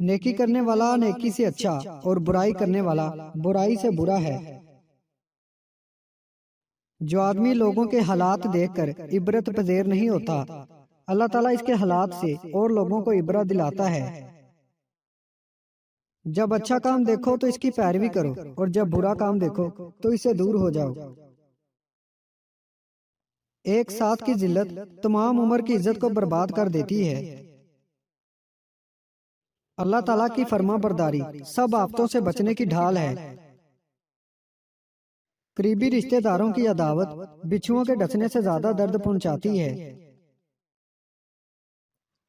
نیکی کرنے والا نیکی سے اچھا اور برائی کرنے والا برائی سے برا ہے۔ جو آدمی لوگوں کے حالات دیکھ کر عبرت پذیر نہیں ہوتا، اللہ تعالیٰ اس کے حالات سے اور لوگوں کو عبرت دلاتا ہے۔ جب اچھا کام دیکھو تو اس کی پیروی کرو، اور جب برا کام دیکھو تو اس سے دور ہو جاؤ۔ ایک ساتھ کی ذلت تمام عمر کی عزت کو برباد کر دیتی ہے۔ اللہ تعالیٰ کی فرما برداری سب آفتوں سے بچنے کی ڈھال ہے۔ قریبی رشتہ داروں کی عداوت بچھوؤں کے ڈسنے سے زیادہ درد پہنچاتی ہے۔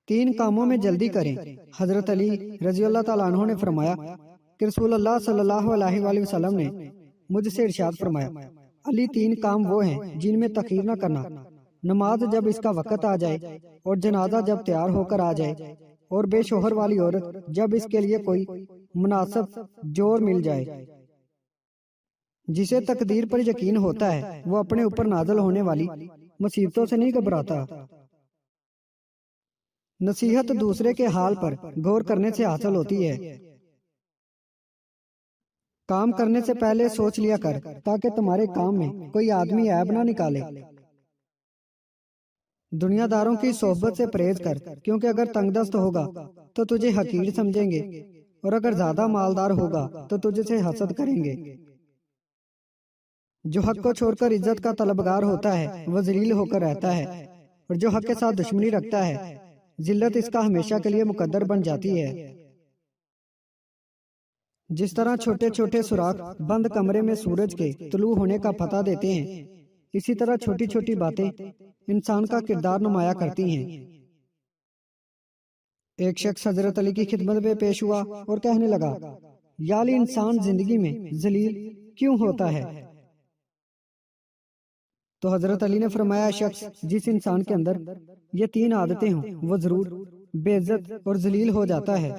3 کاموں میں جلدی کریں۔ حضرت علی رضی اللہ تعالیٰ عنہ نے فرمایا کہ رسول اللہ صلی اللہ علیہ وآلہ وسلم نے مجھ سے ارشاد فرمایا، علی 3 کام وہ ہیں جن میں تاخیر نہ کرنا، نماز جب اس کا وقت آ جائے، اور جنازہ جب تیار ہو کر آ جائے، اور بے شوہر والی عورت جب اس کے لیے کوئی مناسب جور مل جائے۔ جسے تقدیر پر یقین ہوتا ہے وہ اپنے اوپر نازل ہونے والی مصیبتوں سے نہیں گھبراتا۔ نصیحت دوسرے کے حال پر غور کرنے سے حاصل ہوتی ہے۔ کام کرنے سے پہلے سوچ لیا کر تاکہ تمہارے کام میں کوئی آدمی عیب نہ نکالے۔ دنیا داروں کی صحبت سے پرہیز کر، کیونکہ اگر تنگ دست ہوگا تو تجھے حقیر سمجھیں گے، اور اگر زیادہ مالدار ہوگا تو تجھے سے حسد کریں گے۔ جو حق کو چھوڑ کر عزت کا طلبگار ہوتا ہے وہ ذلیل ہو کر رہتا ہے، اور جو حق کے ساتھ دشمنی رکھتا ہے ذلت اس کا ہمیشہ کے لیے مقدر بن جاتی ہے۔ جس طرح چھوٹے چھوٹے سوراخ بند کمرے میں سورج کے طلوع ہونے کا پتہ دیتے ہیں، اسی طرح چھوٹی چھوٹی باتیں انسان کا کردار نمایاں کرتی ہیں۔ ایک شخص حضرت علی کی خدمت میں پیش ہوا اور کہنے لگا، یا علی، انسان زندگی میں ذلیل کیوں ہوتا ہے؟ تو حضرت علی نے فرمایا، شخص جس انسان کے اندر یہ 3 عادتیں ہوں وہ ضرور بے عزت اور ذلیل ہو جاتا ہے۔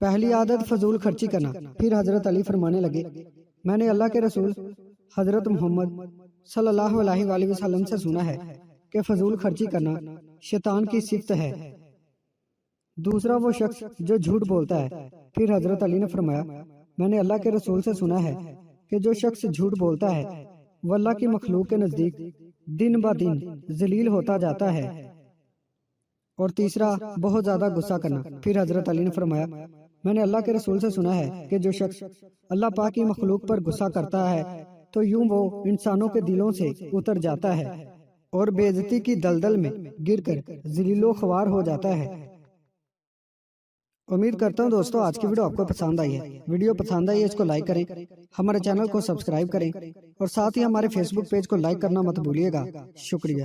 پہلی عادت فضول خرچی کرنا۔ پھر حضرت علی فرمانے لگے، میں نے اللہ کے رسول حضرت محمد صلی اللہ علیہ وآلہ وسلم سے سنا ہے کہ فضول خرچی کرنا شیطان کی صفت ہے۔ دوسرا وہ شخص جو جھوٹ بولتا ہے۔ پھر حضرت علی نے فرمایا، میں نے اللہ کے رسول سے سنا ہے کہ جو شخص جھوٹ بولتا ہے وہ اللہ کی مخلوق کے نزدیک دن بہ دن ذلیل ہوتا جاتا ہے۔ اور تیسرا بہت زیادہ غصہ کرنا۔ پھر حضرت علی نے فرمایا، میں نے اللہ کے رسول سے سنا ہے کہ جو شخص اللہ پاک کی مخلوق پر غصہ کرتا ہے تو یوں وہ انسانوں کے دلوں سے اتر جاتا ہے اور بے عزتی کی دلدل میں گر کر ذلیل و خوار ہو جاتا ہے۔ امید کرتا ہوں دوستو آج کی ویڈیو آپ کو پسند آئی ہے۔ ویڈیو پسند آئی ہے اس کو لائک کریں، ہمارے چینل کو سبسکرائب کریں، اور ساتھ ہی ہمارے فیس بک پیج کو لائک کرنا مت بھولیے گا۔ شکریہ۔